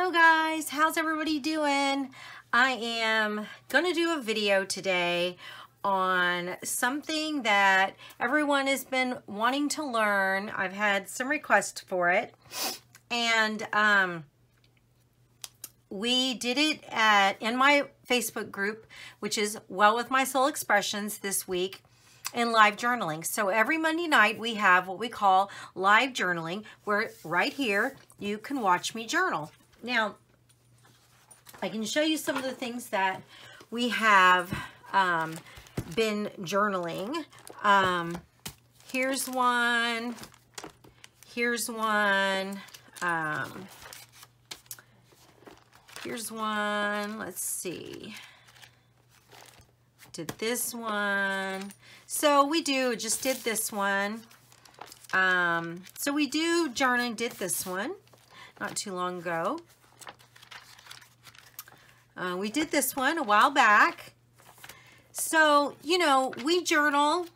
Hello guys, how's everybody doing? I am gonna do a video today on something that everyone has been wanting to learn. I've had some requests for it, and we did it in my Facebook group, which is Well With My Soul Expressions, this week in live journaling. So every Monday night we have what we call live journaling, where right here you can watch me journal. Now, I can show you some of the things that we have been journaling. Here's one. Here's one. Here's one. Let's see. Did this one. So we just did this one. So we do journaling, did this one not too long ago. We did this one a while back. So, you know, we journal.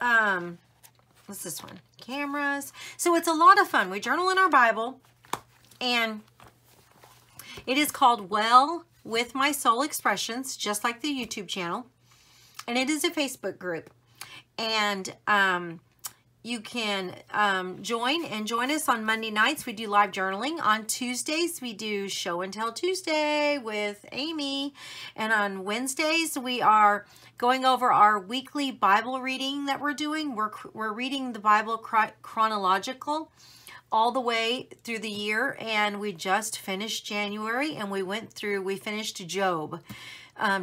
What's this one? Cameras. So it's a lot of fun. We journal in our Bible, and it is called Well With My Soul Expressions, just like the YouTube channel. And it is a Facebook group. And you can join us on Monday nights. We do live journaling. On Tuesdays, we do Show and Tell Tuesday with Amy. And on Wednesdays, we are going over our weekly Bible reading that we're doing. We're reading the Bible chronological all the way through the year. And we just finished January, and we finished Job.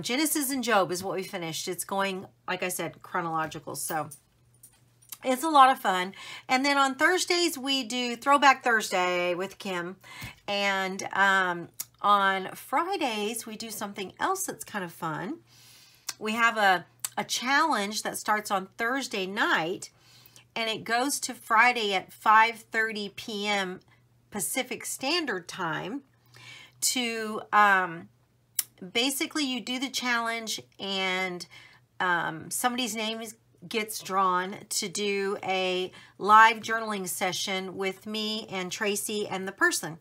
Genesis and Job is what we finished. It's going, like I said, chronological. So it's a lot of fun. And then on Thursdays, we do Throwback Thursday with Kim. And on Fridays, we do something else that's kind of fun. We have a challenge that starts on Thursday night, and it goes to Friday at 5:30 p.m. Pacific Standard Time to basically you do the challenge, and somebody's name gets drawn to do a live journaling session with me and Tracy and the person.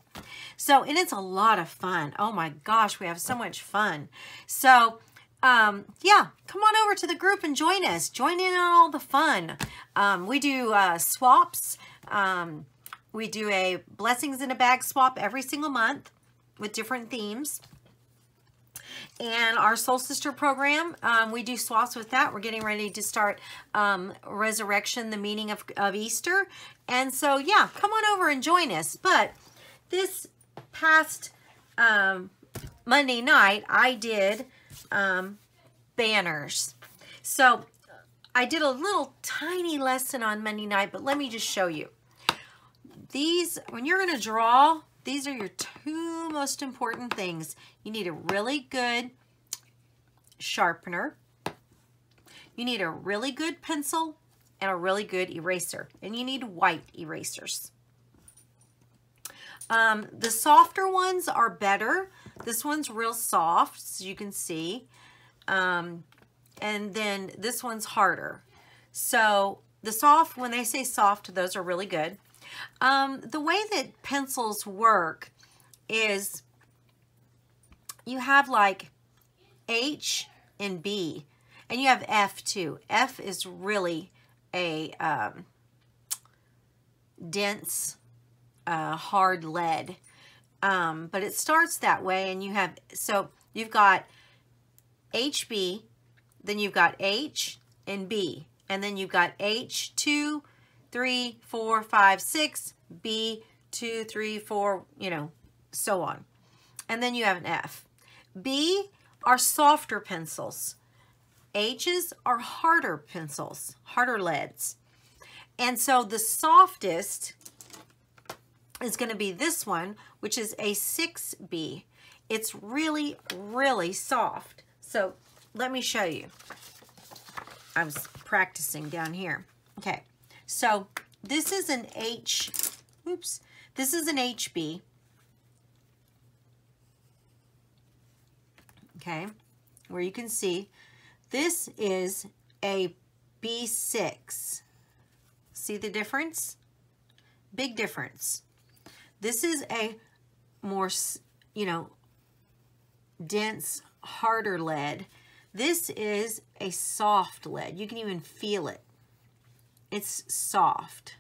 So, and it's a lot of fun. Oh my gosh, we have so much fun. So, yeah, come on over to the group and join us. Join in on all the fun. We do swaps. We do a Blessings in a Bag swap every single month with different themes. And our Soul Sister program, we do swaps with that. We're getting ready to start Resurrection, the meaning of Easter. And so, yeah, come on over and join us. But this past Monday night, I did banners. So I did a little tiny lesson on Monday night, but let me just show you. These, when you're going to draw, these are your two most important things. You need a really good sharpener. You need a really good pencil and a really good eraser. And you need white erasers. The softer ones are better. This one's real soft, as you can see. And then this one's harder. So the soft, when they say soft, those are really good. The way that pencils work is you have like H and B, and you have F too. F is really a dense, hard lead, but it starts that way, and you've got HB, then you've got H and B, and then you've got H, 2, 3, 4, 5, 6, B, 2, 3, 4, you know, so on. And then you have an F. B are softer pencils. H's are harder pencils, harder leads. And so the softest is going to be this one, which is a 6B. It's really, really soft. So let me show you. I was practicing down here. Okay. So this is an this is an HB. Okay, where you can see this is a B6. See the difference? Big difference. This is a more you know, dense, harder lead. This is a soft lead. You can even feel it. It's soft.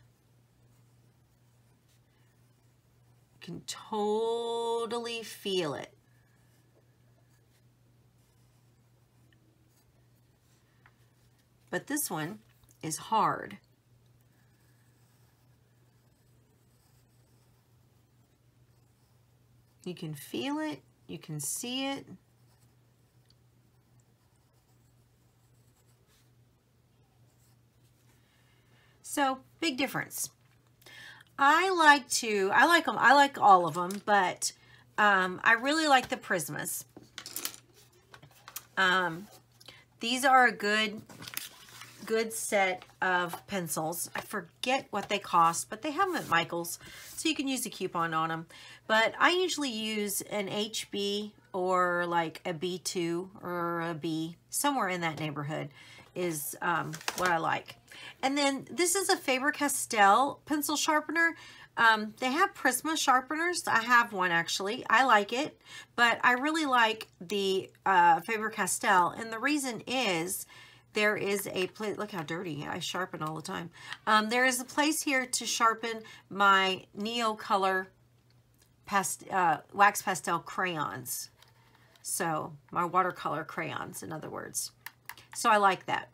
You can totally feel it. But this one is hard. You can feel it, you can see it. So, big difference. I like all of them, but I really like the Prismas. These are a good set of pencils. I forget what they cost, but they have them at Michael's, so you can use a coupon on them. But I usually use an HB or like a B2 or a B, somewhere in that neighborhood is what I like. And then this is a Faber-Castell pencil sharpener. They have Prisma sharpeners. I have one actually. I like it, but I really like the Faber-Castell, and the reason is there is a place, look how dirty, I sharpen all the time. There is a place here to sharpen my Neocolor wax pastel crayons. So my watercolor crayons, in other words. So I like that.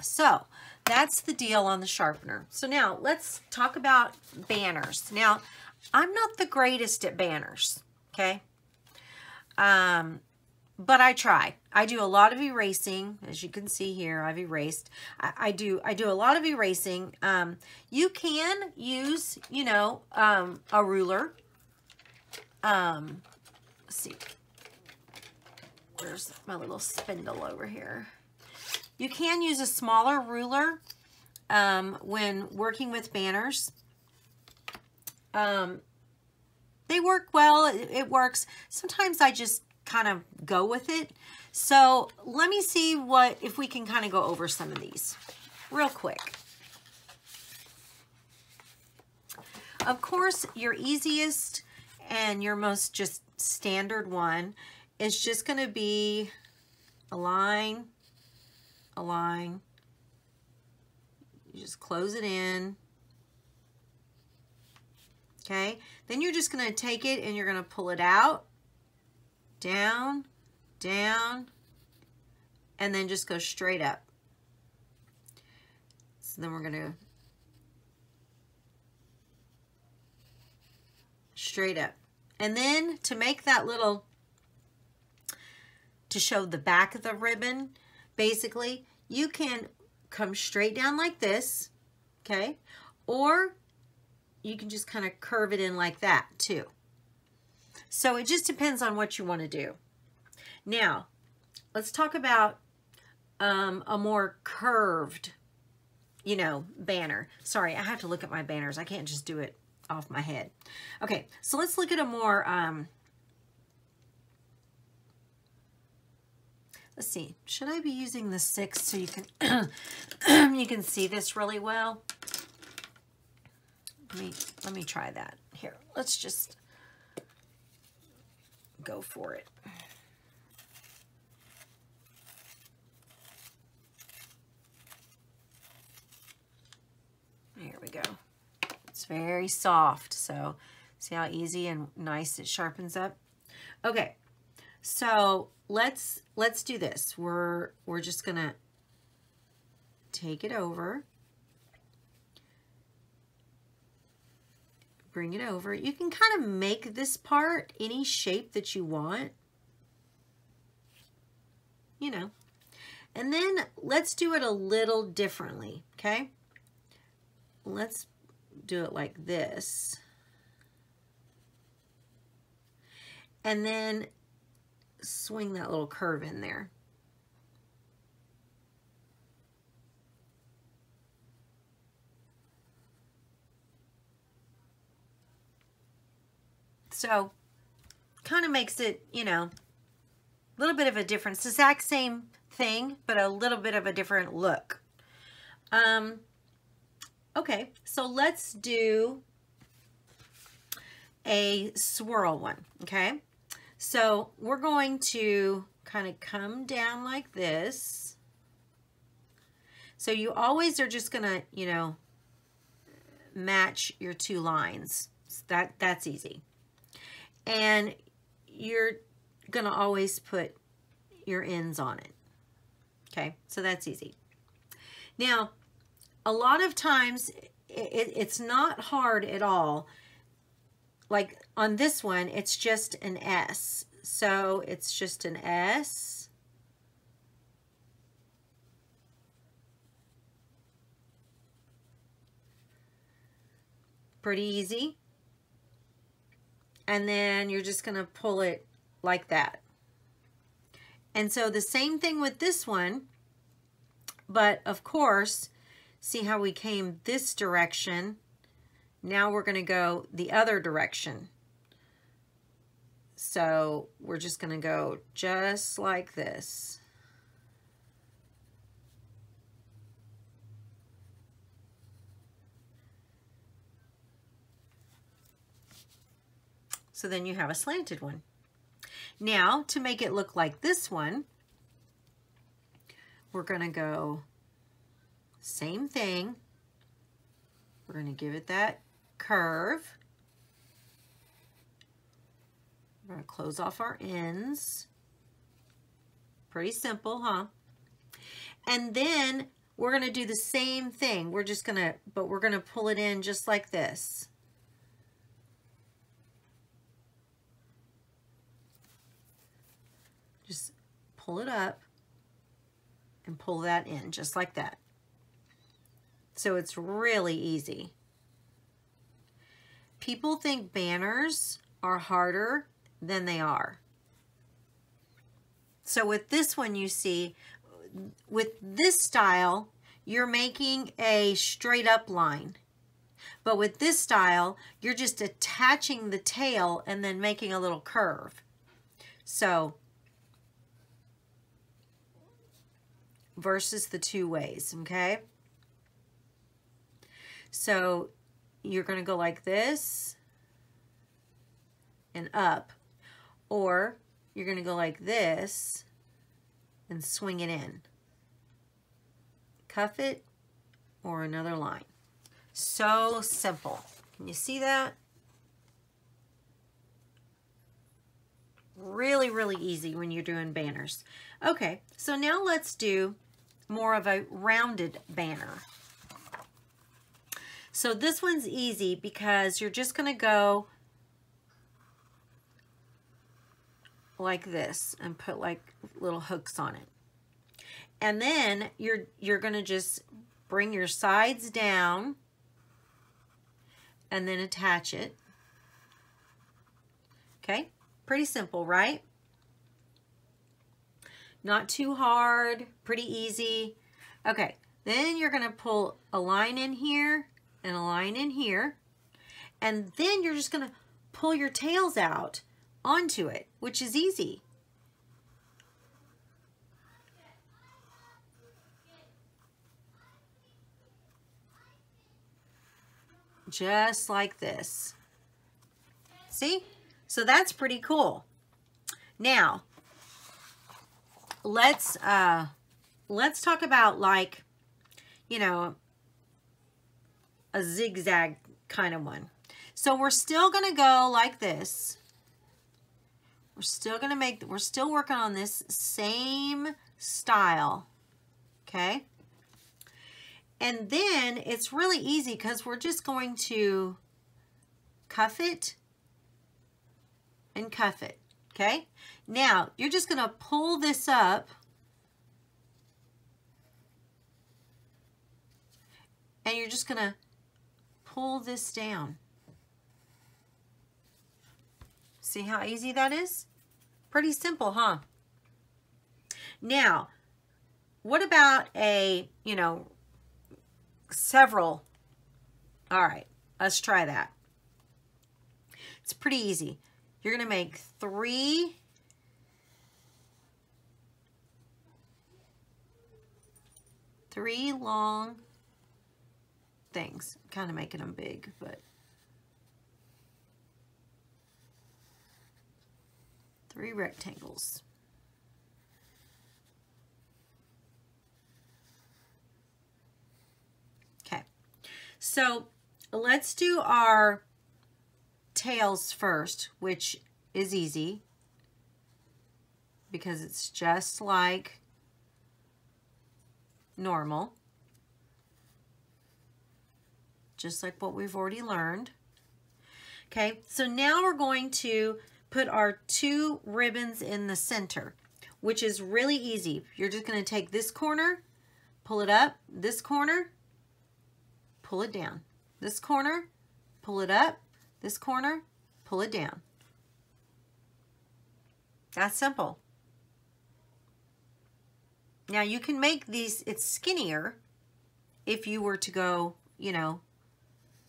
So that's the deal on the sharpener. So now let's talk about banners. Now, I'm not the greatest at banners, okay? But I try. I do a lot of erasing. As you can see here, I've erased. I do a lot of erasing. You can use, you know, a ruler. Let's see. Where's my little spindle over here? You can use a smaller ruler when working with banners. They work well. It works. Sometimes I just kind of go with it. So let me see if we can kind of go over some of these real quick. Of course, your easiest and your most just standard one is just going to be a line, a line. You just close it in. Okay, then you're just going to take it and you're going to pull it out, down, down, and then just go straight up. So then we're going to straight up. And then to make that little, to show the back of the ribbon, basically, you can come straight down like this, okay? Or you can just kind of curve it in like that too. So it just depends on what you want to do. Now, let's talk about a more curved, you know, banner. Sorry, I have to look at my banners. I can't just do it off my head. Okay, so let's look at a more, let's see, should I be using the 6 so you can, you can see this really well? Let me try that. Here, let's just go for it. Here we go. It's very soft, so see how easy and nice it sharpens up? Okay, so let's do this. We're just gonna take it over. Bring it over. You can kind of make this part any shape that you want, you know. And then let's do it a little differently, okay? Let's do it like this. And then swing that little curve in there. So kind of makes it, you know, a little bit of a difference. The exact same thing, but a little bit of a different look. Okay, so let's do a swirl one, okay? So we're going to kind of come down like this. So you always are just gonna, you know, match your two lines. That's easy. And you're gonna always put your ends on it. Okay, so that's easy. Now, a lot of times it's not hard at all. Like on this one, it's just an S. So it's just an S. Pretty easy. And then you're just gonna pull it like that. And so the same thing with this one, but of course, see how we came this direction? Now we're gonna go the other direction. So we're just gonna go just like this. So then you have a slanted one. Now, to make it look like this one, we're going to go same thing. We're going to give it that curve. We're going to close off our ends. Pretty simple, huh? And then we're going to do the same thing. We're just going to, but we're going to pull it in just like this. Just pull it up and pull that in just like that. So it's really easy. People think banners are harder than they are. So with this one, you see, with this style, you're making a straight up line. But with this style, you're just attaching the tail and then making a little curve. So versus the two ways, okay? So you're going to go like this and up, or you're going to go like this and swing it in. Cuff it or another line. So simple. Can you see that? Really, really easy when you're doing banners. Okay, so now let's do more of a rounded banner. So this one's easy because you're just going to go like this and put like little hooks on it. And then you're going to just bring your sides down and then attach it. Okay, pretty simple, right? Not too hard, pretty easy. Okay, then you're going to pull a line in here and a line in here, and then you're just going to pull your tails out onto it, which is easy. Just like this. See? So that's pretty cool. Now, let's talk about, like, you know, a zigzag kind of one. So we're still going to go like this. We're still going to make, we're still working on this same style. Okay? And then it's really easy because we're just going to cuff it and cuff it. Okay? Now, you're just going to pull this up and you're just going to pull this down. See how easy that is? Pretty simple, huh? Now, what about a, you know, several? All right, let's try that. It's pretty easy. You're going to make three long things. Kind of making them big, but 3 rectangles. Okay, so let's do our tails first, which is easy because it's just like normal, just like what we've already learned. Okay, so now we're going to put our 2 ribbons in the center, which is really easy. You're just going to take this corner, pull it up, this corner, pull it down. This corner, pull it up, this corner, pull it down. That's simple. Now you can make these, it's skinnier if you were to go, you know,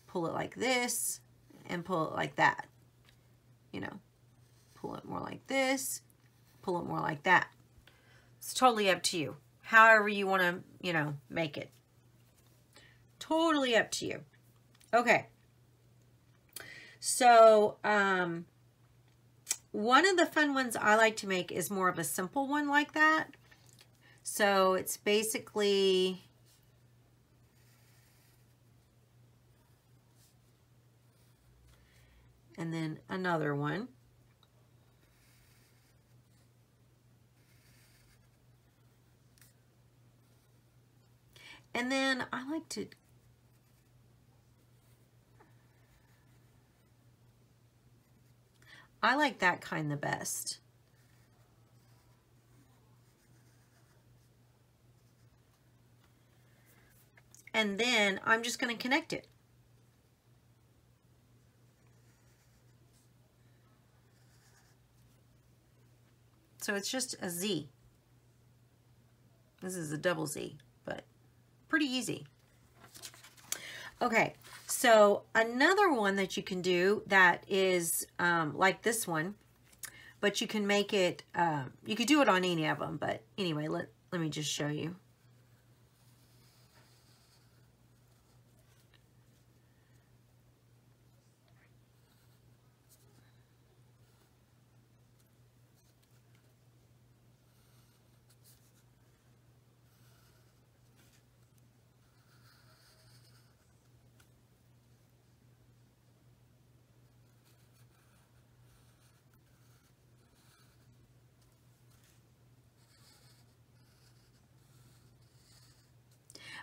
pull it like this and pull it like that. You know, pull it more like this, pull it more like that. It's totally up to you. However you want to, you know, make it. Totally up to you. Okay. So, one of the fun ones I like to make is more of a simple one like that. So it's basically and then another one. And then I like that kind the best. And then I'm just going to connect it. So it's just a Z. This is a double Z, but pretty easy. Okay, so another one that you can do that is like this one, but you can make it, you could do it on any of them, but anyway, let me just show you.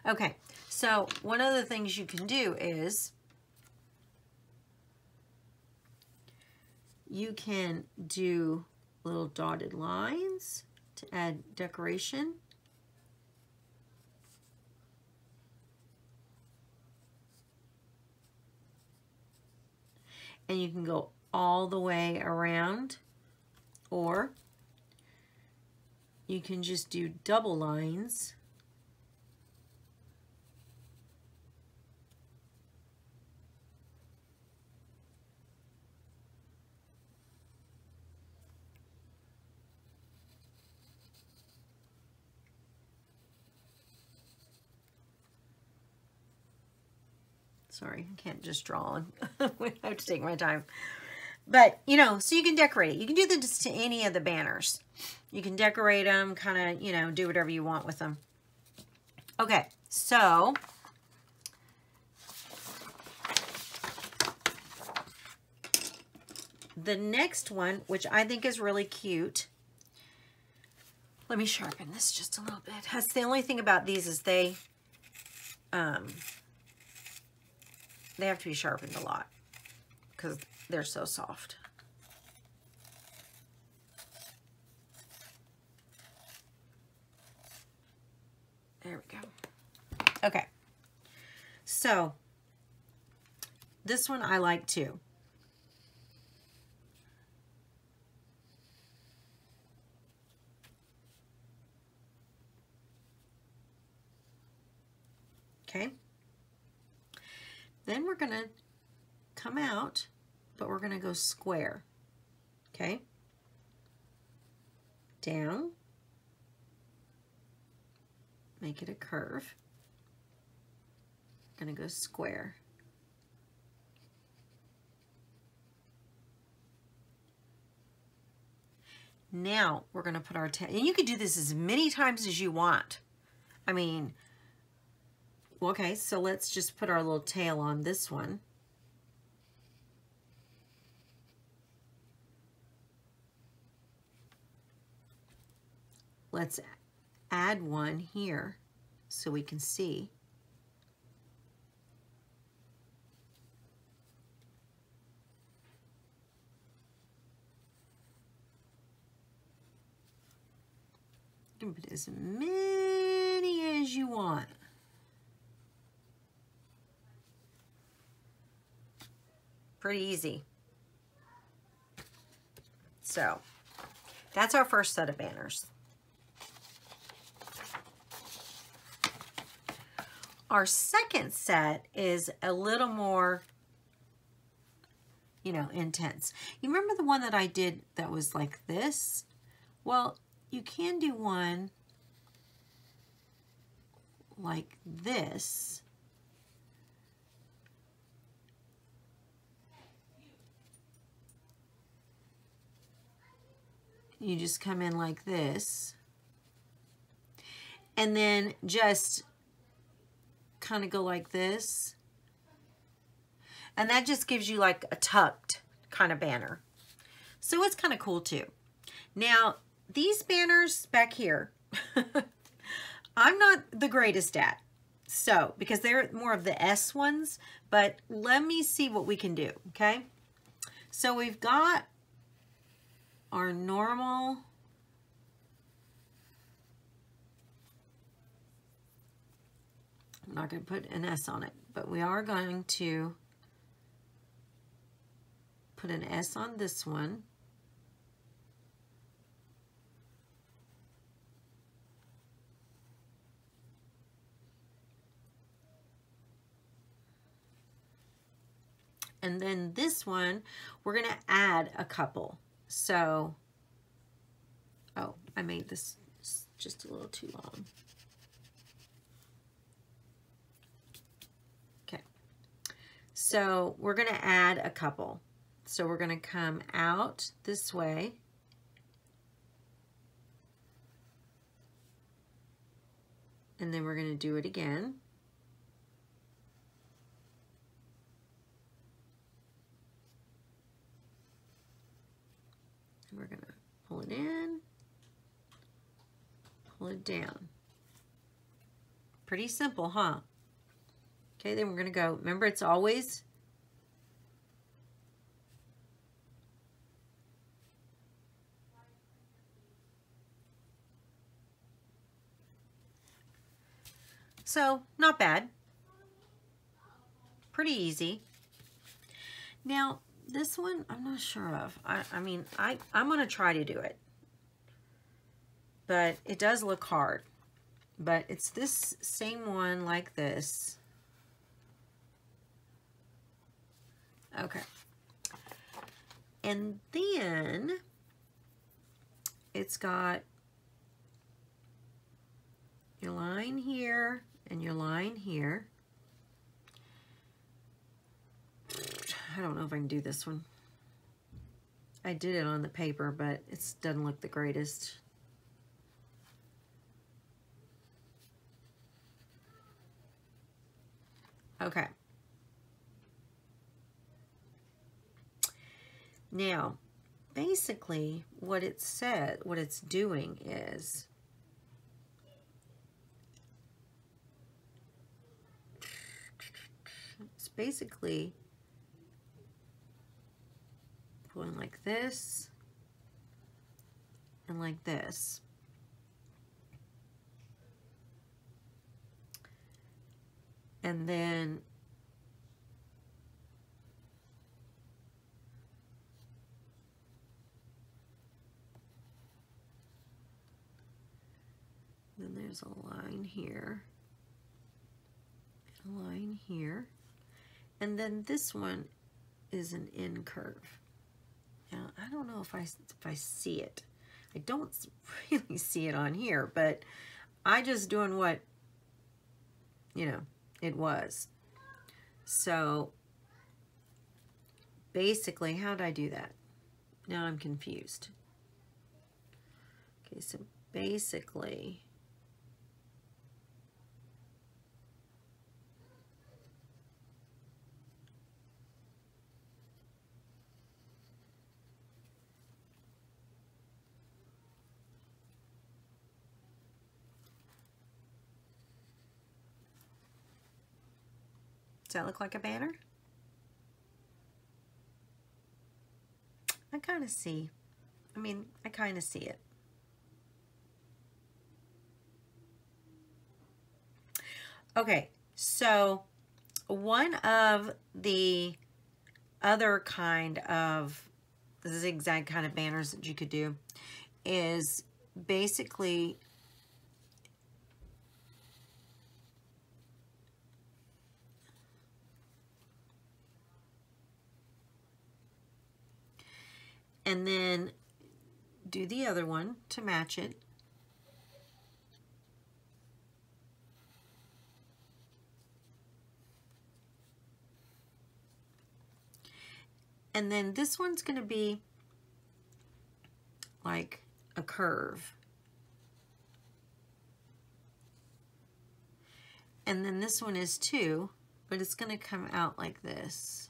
Okay, so one of the things you can do is you can do little dotted lines to add decoration. And you can go all the way around, or you can just do double lines. Sorry, I can't just draw on. I have to take my time. But, you know, so you can decorate it. You can do this to any of the banners. You can decorate them, kind of, you know, do whatever you want with them. Okay, so the next one, which I think is really cute. Let me sharpen this just a little bit. That's the only thing about these is they have to be sharpened a lot because they're so soft. There we go. Okay. So this one I like too. Okay. Then we're going to come out, but we're going to go square. Okay. Down. Make it a curve. Going to go square. Now we're going to put our tail, and you can do this as many times as you want. I mean, okay, so let's just put our little tail on this one. Let's add one here so we can see. You can put as many as you want. Pretty easy. So that's our first set of banners. Our second set is a little more, you know, intense. You remember the one that I did that was like this? Well, you can do one like this. You just come in like this. And then just kind of go like this. And that just gives you like a tucked kind of banner. So it's kind of cool too. Now, these banners back here, I'm not the greatest at. So, because they're more of the S ones, but let me see what we can do, okay? So we've got our normal I'm not going to put an S on it, but we are going to put an S on this one. And then this one, we're going to add a couple. So, oh, I made this just a little too long. Okay. So we're going to add a couple. So we're going to come out this way. And then we're going to do it again. We're going to pull it in, pull it down. Pretty simple, huh? Okay, then we're going to go, remember it's always so not bad. Pretty easy. Now, this one, I'm not sure of. I mean, I'm going to try to do it. But it does look hard. But it's this same one like this. Okay. And then it's got your line here and your line here. I don't know if I can do this one. I did it on the paper, but it doesn't look the greatest. Okay. Now, basically what it said, what it's doing is it's basically going like this and like this. And then there's a line here, a line here, and then this one is an in curve. Now, I don't know if I see it. I don't really see it on here, but I just doing what, you know, it was. So basically, how did I do that? Now I'm confused. Okay, so basically, does that look like a banner? I kind of see. I kind of see it. Okay, so one of the other kind of zigzag kind of banners that you could do is basically and then do the other one to match it. And then this one's going to be like a curve. And then this one is too, but it's going to come out like this.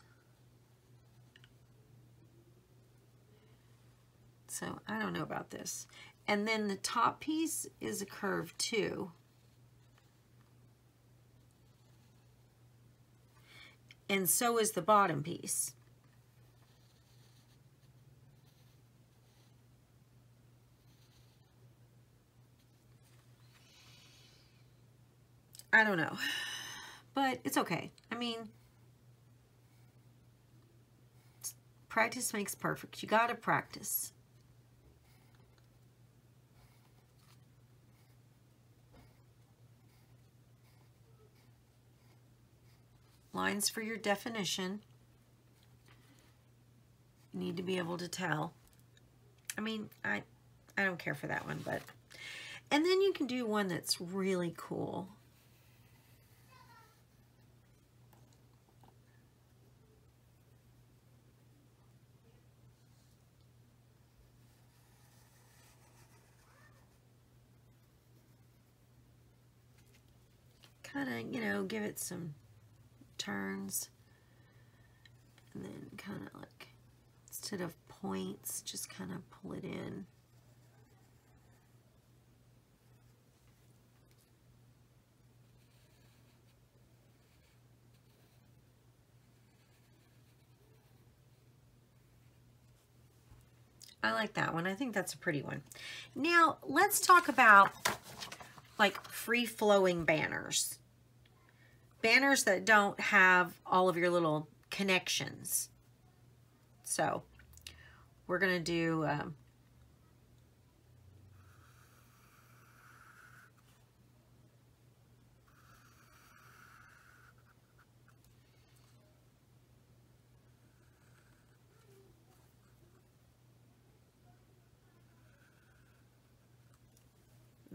So I don't know about this. And then the top piece is a curve too. And so is the bottom piece. I don't know, but it's okay. I mean, practice makes perfect. You gotta practice. Lines for your definition. You need to be able to tell. I mean, I don't care for that one, but, and then you can do one that's really cool. Kind of, you know, give it some turns, and then kind of like, instead of points, just kind of pull it in. I like that one. I think that's a pretty one. Now, let's talk about like free-flowing banners. Banners that don't have all of your little connections. So, we're going to do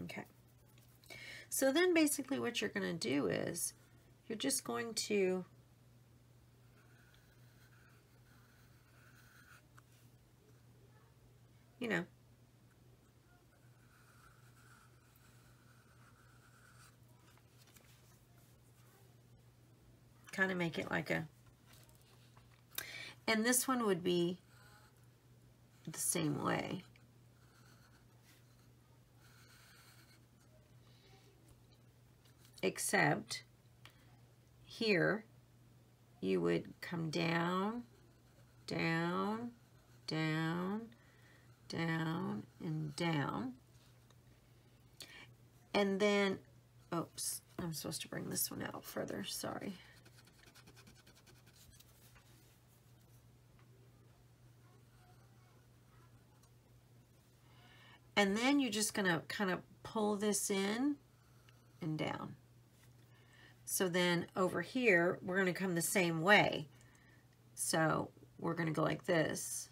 okay. So then basically what you're going to do is you're just going to you know, kind of make it like a, and this one would be the same way. Except here you would come down, down, down, down, and down. And then, oops, I'm supposed to bring this one out further, sorry. And then you're just gonna kind of pull this in and down. So then over here, we're gonna come the same way. So we're gonna go like this.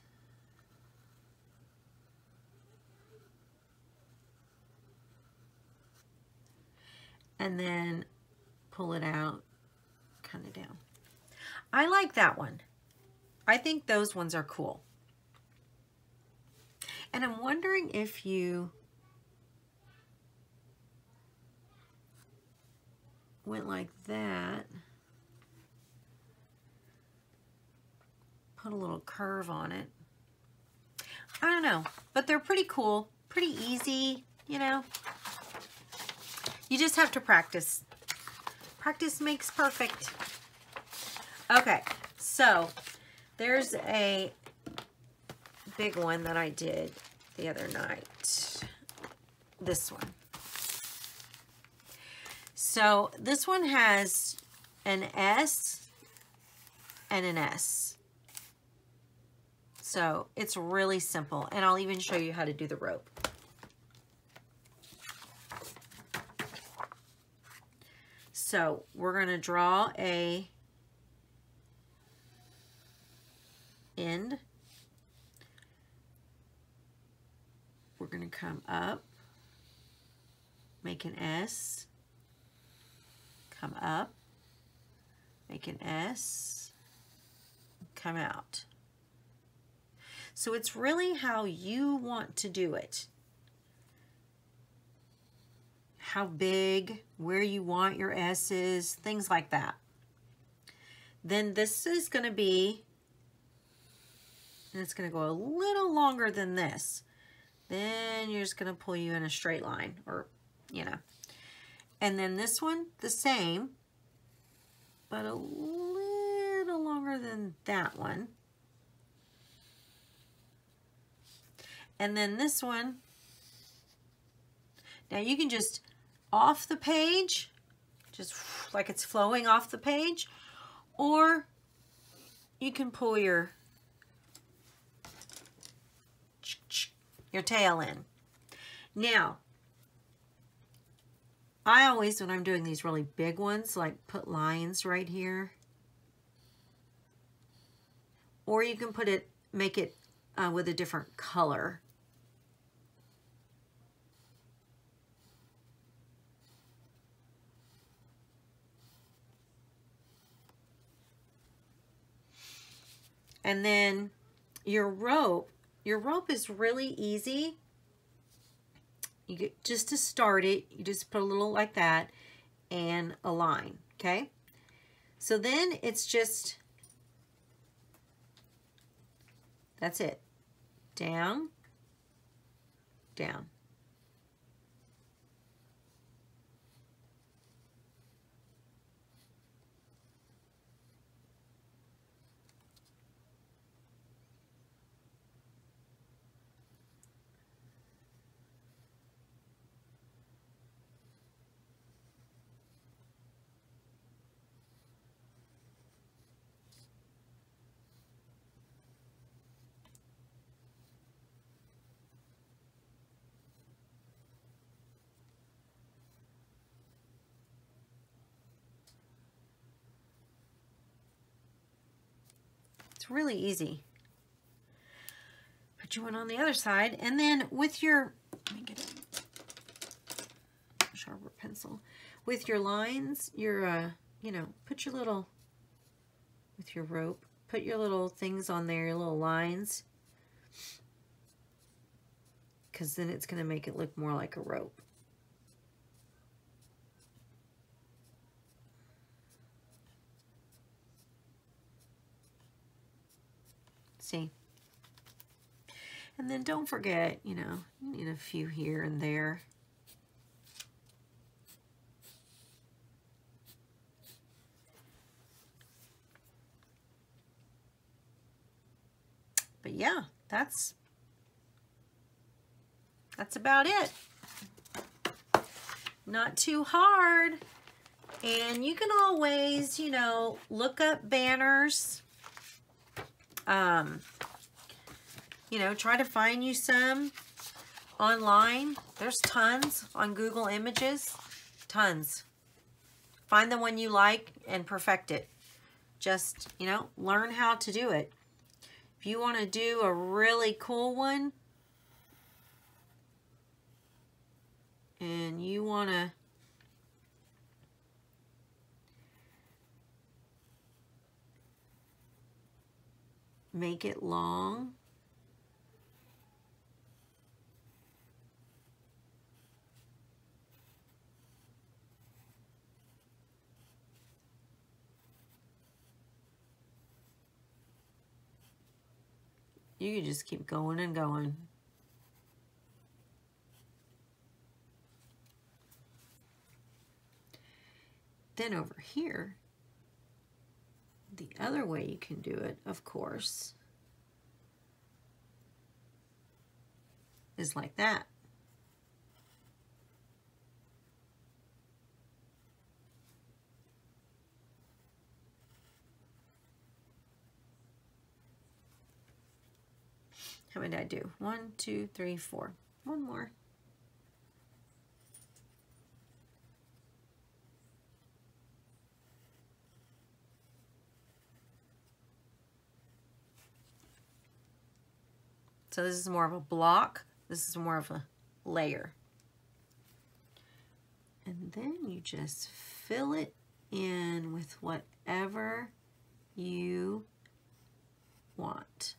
And then pull it out, kind of down. I like that one. I think those ones are cool. And I'm wondering if you went like that, put a little curve on it. I don't know, but they're pretty cool, pretty easy, you know. You just have to practice. Practice makes perfect. Okay, so there's a big one that I did the other night. This one. So this one has an S and an S. So it's really simple, and I'll even show you how to do the rope. So we're going to draw a end. We're going to come up, make an S, come up, make an S, come out. So it's really how you want to do it. How big, where you want your S's, things like that. Then this is going to be, and it's going to go a little longer than this. Then you're just going to pull you in a straight line, or, you know. And then this one, the same, but a little longer than that one. And then this one, now you can just off the page, just like it's flowing off the page, or you can pull your tail in. Now, I always, when I'm doing these really big ones, like put lines right here. Or you can put it, make it with a different color. And then your rope is really easy. You get, just to start it, you just put a little like that and a line, okay? So then it's just, that's it. Down, down. It's really easy. Put you one on the other side, and then with your, let me get a sharper pencil. With your lines, your, you know, put your little, with your rope, put your little things on there, your little lines, because then it's going to make it look more like a rope. See? And then don't forget, you know, you need a few here and there. But yeah, that's about it. Not too hard. And you can always, you know, look up banners. You know, try to find you some online. There's tons on Google Images. Tons. Find the one you like and perfect it. Just, you know, learn how to do it. If you want to do a really cool one and you want to make it long, You can just keep going and going. Then over here, the other way you can do it, of course, is like that. How many did I do? 1, 2, 3, 4. One more. So this is more of a block. This is more of a layer. And then you just fill it in with whatever you want.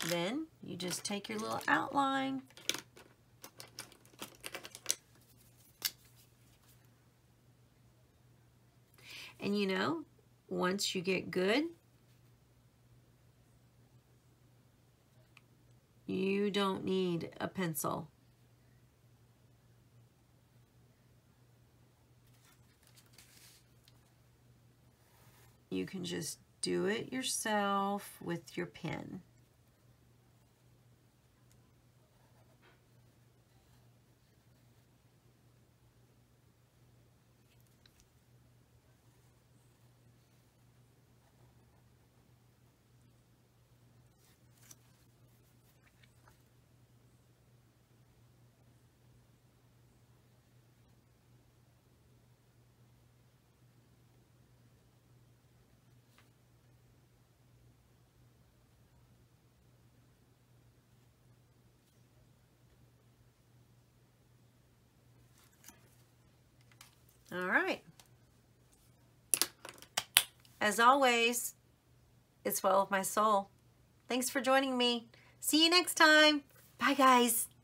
Then you just take your little outline and you know, once you get good, you don't need a pencil. You can just do it yourself with your pen. All right. As always, it's well with my soul. Thanks for joining me. See you next time. Bye, guys.